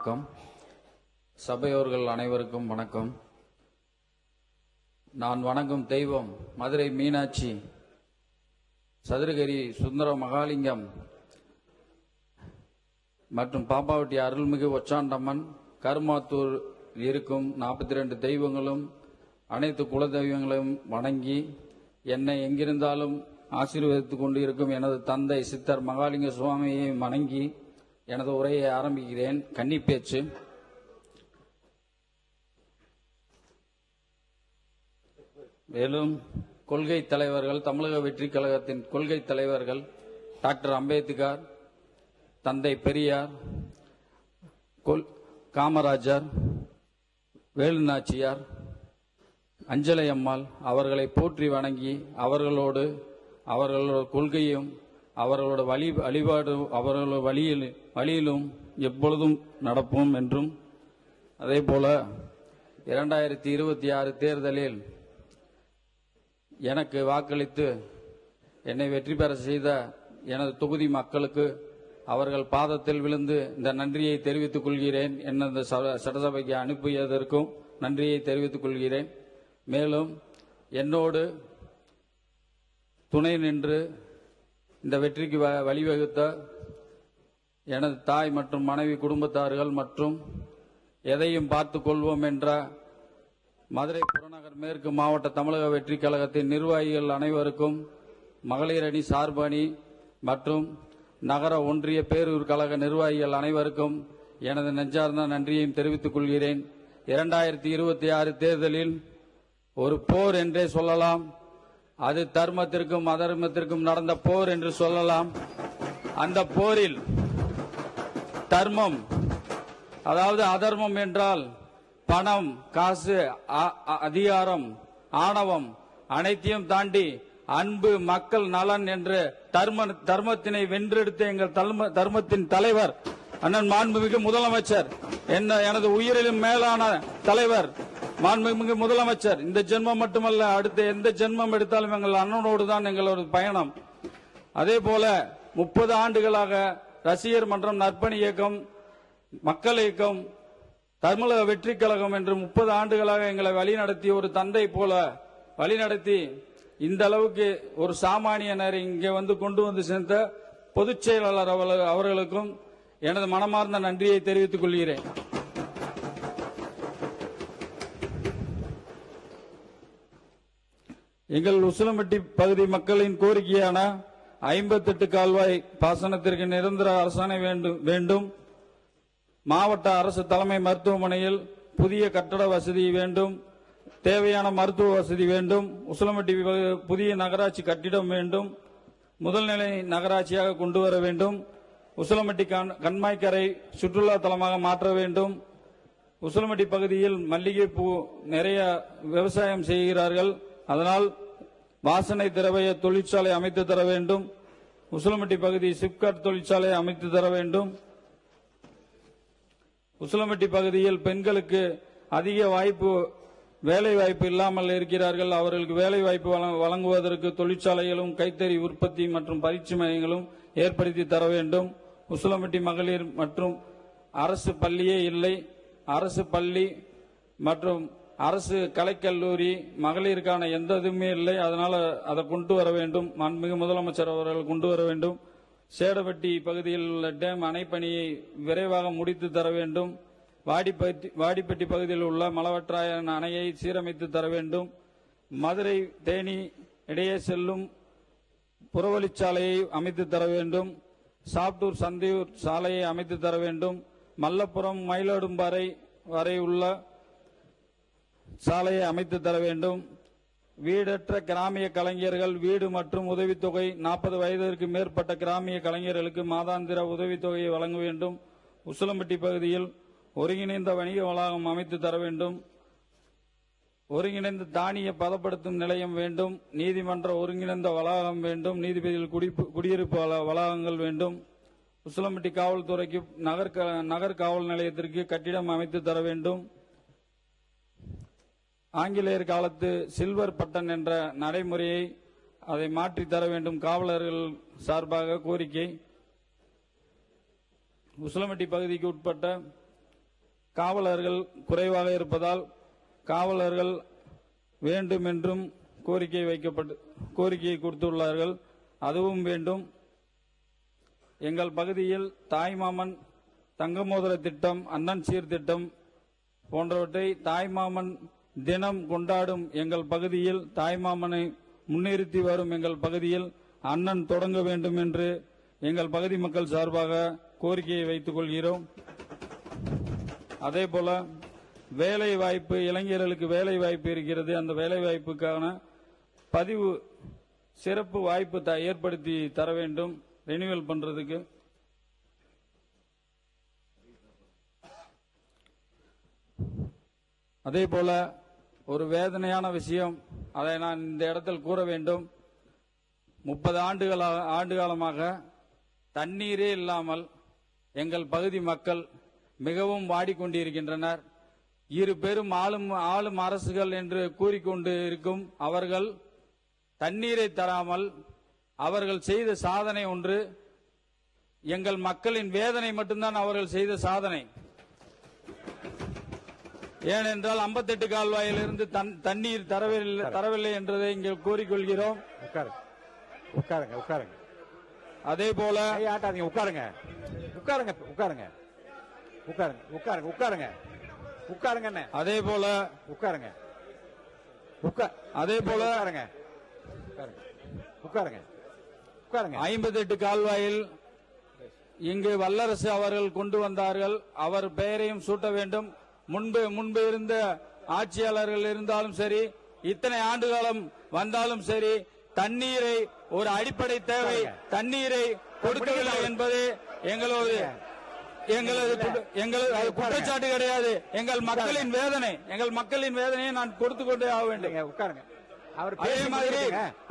வணக்கம். சபையோர்கள் அனைவருக்கும் வணக்கம். நான் வணங்கும் தெய்வம் மதுரை மீனாட்சி, சதுரகிரி சுந்தர மகாலிங்கம் மற்றும் பாப்பாவட்டி அருள்மிகு ஒச்சாண்டம்மன், கருமாத்தூர் இருக்கும் 42 தெய்வங்களும் அனைத்து குல தெய்வங்களையும் வணங்கி என்னை எங்கிருந்தாலும் ஆசீர்வதித்துக் கொண்டு இருக்கும் எனது தந்தை சித்தர் மகாலிங்க சுவாமியை வணங்கி எனது உரையை ஆரம்பிக்கிறேன். கன்னிப்பேச்சு. மேலும் கொள்கை தலைவர்கள், தமிழக வெற்றி கழகத்தின் கொள்கை தலைவர்கள் டாக்டர் அம்பேத்கர், தந்தை பெரியார், காமராஜர், வேலுநாச்சியார், அஞ்சலை அம்மாள் அவர்களை போற்றி வணங்கி அவர்களோட கொள்கையும் அவர்களோட வழிபாடு அவர்களோட வழியிலும் எப்பொழுதும் நடப்போம் என்றும், அதேபோல 2026 தேர்தலில் எனக்கு வாக்களித்து என்னை வெற்றி பெற செய்த எனது தொகுதி மக்களுக்கு அவர்கள் பாதத்தில் விழுந்து இந்த நன்றியை தெரிவித்துக் கொள்கிறேன். என்ன சட்டசபைக்கு அனுப்பியதற்கும் நன்றியை தெரிவித்துக் கொள்கிறேன். மேலும் என்னோடு துணை நின்று இந்த வெற்றிக்கு வழிவகுத்த எனது தாய் மற்றும் மனைவி குடும்பத்தார்கள் மற்றும் எதையும் பார்த்துக் கொள்வோம் என்ற மதுரை புறநகர் மேற்கு மாவட்ட தமிழக வெற்றி கழகத்தின் நிர்வாகிகள் அனைவருக்கும், மகளிர் அணி, சார்பு அணி மற்றும் நகர ஒன்றிய பேரூர் கழக நிர்வாகிகள் அனைவருக்கும் எனது நெஞ்சார்ந்த நன்றியையும் தெரிவித்துக் கொள்கிறேன். 2026 தேர்தலில் ஒரு போர் என்றே சொல்லலாம். அது தர்மத்திற்கும் அதர்மத்திற்கும் நடந்த போர் என்று சொல்லலாம். அந்த போரில் தர்மம், அதாவது அதர்மம் என்றால் பணம், காசு, அதிகாரம், ஆணவம் அனைத்தையும் தாண்டி அன்பு, மக்கள் நலன் என்று தர்மத்தினை வென்றெடுத்த எங்கள் தர்மத்தின் தலைவர் அண்ணன் மாண்புமிகு முதலமைச்சர், எனது உயிரிலும் மேலான தலைவர் மாண்புமிகு முதலமைச்சர். இந்த ஜென்மம் மட்டுமல்ல, அடுத்த எந்த ஜென்மம் எடுத்தாலும் எங்கள் அண்ணனோடு தான் எங்களோட பயணம். அதே போல 30 ஆண்டுகளாக ரசிகர் மன்றம், நற்பணி இயக்கம், மக்கள் இயக்கம், தமிழக வெற்றி கழகம் என்று 30 ஆண்டுகளாக எங்களை வழிநடத்தி ஒரு தந்தை போல வழிநடத்தி இந்த அளவுக்கு ஒரு சாமானியனர் இங்கே கொண்டு வந்து சேர்ந்த பொதுச் செயலாளர் அவர்களுக்கும் எனது மனமார்ந்த நன்றியை தெரிவித்துக் கொள்கிறேன். எங்கள் உசிலம்பட்டி பகுதி மக்களின் கோரிக்கையான 58 கால்வாய் பாசனத்திற்கு நிரந்தர அரசாணை வேண்டும். மாவட்ட அரசு தலைமை மருத்துவமனையில் புதிய கட்டட வசதி வேண்டும். தேவையான மருத்துவ வசதி வேண்டும். உசிலம்பட்டி புதிய நகராட்சி கட்டிடம் வேண்டும். முதல்நிலை நகராட்சியாக கொண்டு வர வேண்டும். உசிலம்பட்டி கண்மாய்க்கரை சுற்றுலா தலமாக மாற்ற வேண்டும். உசிலம்பட்டி பகுதியில் மல்லிகை பூ நிறைய விவசாயம் செய்கிறார்கள். அதனால் வாசனை திரவிய தொழிற்சாலை அமைத்து தர வேண்டும். உசிலம்பட்டி பகுதி சிப்காட் தொழிற்சாலை அமைத்து தர வேண்டும். உசிலம்பட்டி பகுதியில் பெண்களுக்கு அதிக வேலை வாய்ப்பு இல்லாமல் இருக்கிறார்கள். அவர்களுக்கு வேலை வாய்ப்பு வழங்குவதற்கு தொழிற்சாலைகளும் கைத்தறி உற்பத்தி மற்றும் பயிற்சி மையங்களும் ஏற்படுத்தி தர வேண்டும். உசிலம்பட்டி மகளிர் மற்றும் அரசு பள்ளியே இல்லை. அரசு பள்ளி மற்றும் அரசு கலைக்கல்லூரி மகளிருக்கான எந்த இதுவுமே இல்லை. அதனால அதை கொண்டு வர வேண்டும். மாண்புமிகு முதலமைச்சர் அவர்கள் கொண்டு வர வேண்டும். சேடப்பட்டி பகுதியில் உள்ள டேம் அணைப்பணியை விரைவாக முடித்து தர வேண்டும். வாடிப்பட்டி பகுதியில் உள்ள மலவற்றாயன் அணையை சீரமைத்து தர வேண்டும். மதுரை தேனி இடையே செல்லும் புறவழிச்சாலையை அமைத்து தர வேண்டும். சாப்டூர் சந்தியூர் சாலையை அமைத்து தர வேண்டும். மல்லப்புரம் மயிலாடும்பாறை வரை உள்ள சாலையை அமைத்து தர வேண்டும். வீடற்ற கிராமிய கலைஞர்கள் வீடு மற்றும் உதவித்தொகை 40 வயதிற்கு மேற்பட்ட கிராமிய கலைஞர்களுக்கு மாதாந்திர உதவித்தொகையை வழங்க வேண்டும். உசிலம்பட்டி பகுதியில் ஒருங்கிணைந்த வணிக வளாகம் அமைத்து தர வேண்டும். ஒருங்கிணைந்த தானிய பதப்படுத்தும் நிலையம் வேண்டும். நீதிமன்ற ஒருங்கிணைந்த வளாகம் வேண்டும். நீதிபதிகள் குடியிருப்பு வளாகங்கள் வேண்டும். உசிலம்பட்டி காவல்துறைக்கு நகர் காவல் நிலையத்திற்கு கட்டிடம் அமைத்து தர வேண்டும். ஆங்கிலேயர் காலத்து சில்வர் பட்டன் என்ற நடைமுறையை அதை மாற்றி தர வேண்டும். காவலர்கள் சார்பாக கோரிக்கை. உசிலம்பட்டி பகுதிக்கு உட்பட்ட காவலர்கள் குறைவாக இருப்பதால் காவலர்கள் வேண்டும் என்றும் கோரிக்கையை கொடுத்துள்ளார்கள். அதுவும் வேண்டும். எங்கள் பகுதியில் தாய்மாமன் தங்கமோதிர திட்டம், அண்ணன் சீர்திட்டம் போன்றவற்றை தாய்மாமன் தினம் கொண்டாடும் எங்கள் பகுதியில், தாய்மாமனை முன்னிறுத்தி வரும் எங்கள் பகுதியில் அண்ணன் தொடங்க வேண்டும் என்று எங்கள் பகுதி மக்கள் சார்பாக கோரிக்கையை வைத்துக் கொள்கிறோம். அதேபோல வேலை வாய்ப்பு, இளைஞர்களுக்கு வேலை வாய்ப்பு இருக்கிறது. அந்த வேலை வாய்ப்புக்கான பதிவு சிறப்பு வாய்ப்பு ஏற்படுத்தி தர வேண்டும், ரெனியூவல் பண்றதுக்கு. அதேபோல ஒரு வேதனையான விஷயம், அதை நான் இந்த இடத்தில் கூற வேண்டும். 30 ஆண்டுகாலமாக தண்ணீரே இல்லாமல் எங்கள் பகுதி மக்கள் மிகவும் வாடிக்கொண்டிருக்கின்றனர். இரு பெரும் ஆளும் அரசுகள் என்று கூறிக்கொண்டு இருக்கும் அவர்கள் தண்ணீரை தராமல் அவர்கள் செய்த சாதனை ஒன்று. எங்கள் மக்களின் வேதனை மட்டும்தான் அவர்கள் செய்த சாதனை. ஏனென்றால் 58 கால்வாயிலிருந்து தண்ணீர் தரவில்லை என்றதை இங்கே கூறிக்கொள்கிறோம். உட்காருங்க. அதே போல உட்காருங்க. அதே போல உட்காருங்க. அதே போல 58 கால்வாயில் இங்கு வல்லரசு அவர்கள் கொண்டு வந்தார்கள். அவர் பெயரையும் சூட்ட வேண்டும். முன்பு இருந்த ஆட்சியாளர்கள் இருந்தாலும் சரி, இத்தனை ஆண்டு காலம் வந்தாலும் சரி, தண்ணீரை ஒரு அடிப்படை தேவை, தண்ணீரை கொடுக்கவில்லை என்பது எங்களது குற்றச்சாட்டு கிடையாது. எங்கள் மக்களின் வேதனையை நான் கொடுத்து கொண்டே ஆக வேண்டும். உட்காருங்க. அதே மாதிரி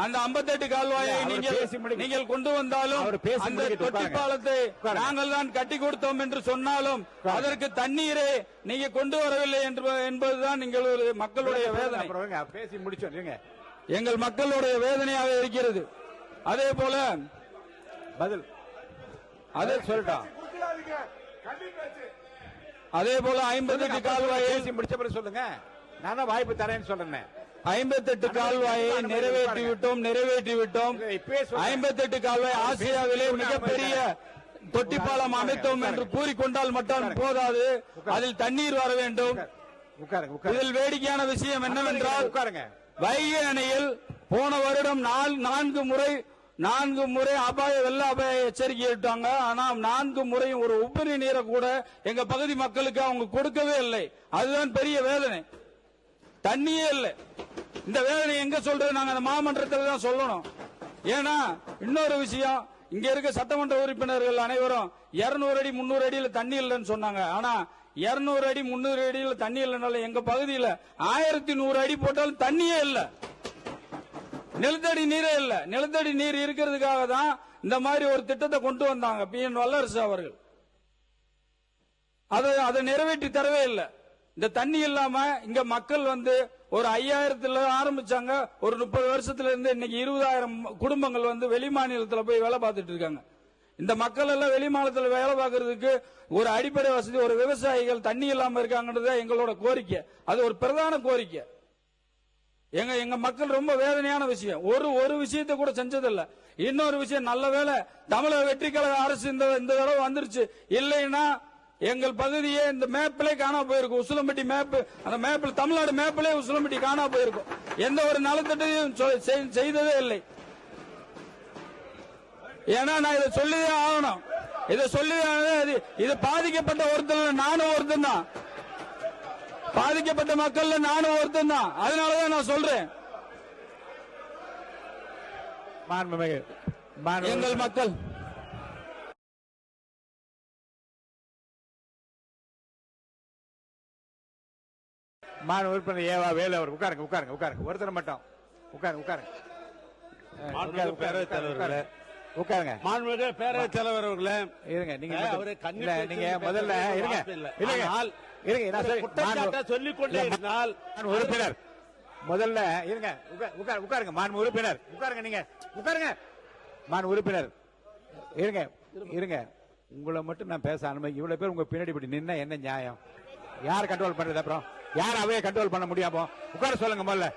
அந்த 58 கால்வாயை நீங்கள் கொண்டு வந்தாலும் அந்த தொட்டி பாலத்தை நாங்கள் தான் கட்டி கொடுத்தோம் என்று சொன்னாலும் அதற்கு தண்ணீரை நீங்க கொண்டு வரவில்லை என்பதுதான் மக்களுடைய வேதனை. பேசி முடிச்சோம். எங்கள் மக்களுடைய வேதனையாக இருக்கிறது. அதே போல பதில் அதே சொல்லிட்டோம். அதே போல 58 கால்வாயை முடிச்ச பிறகு சொல்லுங்க. நான் தான் வாய்ப்பு தரேன்னு சொல்றேன். 58 கால்வாயை நிறைவேற்றி விட்டோம். 58 கால்வாய் ஆசியாவிலே மிகப்பெரிய தொட்டிப்பாலம் அமைத்தோம் என்று கூறிக்கொண்டால் மட்டும் போதாது, அதில் தண்ணீர் வர வேண்டும். இதில் வேடிக்கையான விஷயம் என்னவென்றால், வைகை அணையில் போன வருடம் 4 முறை வெள்ள அபாய எச்சரிக்கை விட்டாங்க. ஆனா 4 முறையும் ஒரு உபரி நீரை கூட எங்க பகுதி மக்களுக்கு அவங்க கொடுக்கவே இல்லை. அதுதான் பெரிய வேதனை. தண்ணியே இல்லை. இந்த வேதனை எங்க சொல்றது? நாங்க அந்த மாமன்றத்தில் தான் சொல்லணும். ஏன்னா இன்னொரு விஷயம், இங்க இருக்க சட்டமன்ற உறுப்பினர்கள் அனைவரும் 200 அடி 300 அடியில தண்ணி இல்லைன்னு சொன்னாங்க. ஆனா 200 அடி 300 அடியில தண்ணி இல்லைனாலும் எங்க பகுதியில் 1100 அடி போட்டாலும் தண்ணியே இல்லை. நிலத்தடி நீரே இல்ல. நிலத்தடி நீர் இருக்கிறதுக்காக தான் இந்த மாதிரி ஒரு திட்டத்தை கொண்டு வந்தாங்க PN வல்லரசு அவர்கள். அதை நிறைவேற்றி தரவே இல்லை. இந்த தண்ணி இல்லாம இங்க மக்கள் ஒரு 5000 ஆரம்பிச்சாங்க. ஒரு 30 வருஷத்துல இருந்து இன்னைக்கு 20,000 குடும்பங்கள் வெளி மாநிலத்தில் போய் வேலை பார்த்துட்டு இருக்காங்க. இந்த மக்கள் எல்லாம் வெளி மாநிலத்தில் வேலை பார்க்கறதுக்கு ஒரு அடிப்படை வசதி, ஒரு விவசாயிகள் தண்ணி இல்லாம இருக்காங்கன்றத எங்களோட கோரிக்கை. அது ஒரு பிரதான கோரிக்கை. எங்க மக்கள் ரொம்ப வேதனையான விஷயம். ஒரு விஷயத்தை கூட செஞ்சதில்லை. இன்னொரு விஷயம், நல்ல வேளை தமிழக வெற்றி கழக அரசு இந்த தடவை வந்துருச்சு. இல்லைன்னா எங்கள் பகுதியே இந்த மேப்பிலே காணா போயிருக்கும். உசிலம்பட்டி மேப், அந்த மேப்பில் தமிழ்நாடு மேப்பிலே உசிலம்பட்டி காணா போயிருக்கும். எந்த ஒரு நலத்திட்டையும் செய்ததே இல்லை. ஏன்னா நான் இதை சொல்லிதான் ஆகணும். இது பாதிக்கப்பட்ட ஒருத்தர் நானும் ஒருத்தன் தான். பாதிக்கப்பட்ட மக்கள் நானும் ஒருத்தன் தான். அதனாலதான் நான் சொல்றேன், எங்கள் மக்கள் உறுப்பினர் ஏவா வேலு அவர் உட்காருங்க. ஒருத்தர் மட்டும் உட்காருங்க. பேரவைத் தலைவர்களே உட்காருங்க. மாண்புமிகு பேரவைத் தலைவர் அவர்களே இருங்க. நீங்க முதல்ல இருங்க. சொல்லிக் கொண்டே இருந்தால் உறுப்பினர் முதல்ல இருங்க. உட்காருங்க. மாண்பு உறுப்பினர் உட்காருங்க. நீங்க உட்காருங்க. மாண்பு உறுப்பினர் இருங்க. உங்களை மட்டும் நான் பேச அனுமதி. இவ்வளவு பேர் உங்க பின்னாடி இப்படி நின்னா என்ன நியாயம்? யார் கண்ட்ரோல் பண்றது? அப்புறம் யார் அவையை கண்ட்ரோல் பண்ண முடியாமோ? உட்கார சொல்லுங்க முதல்ல.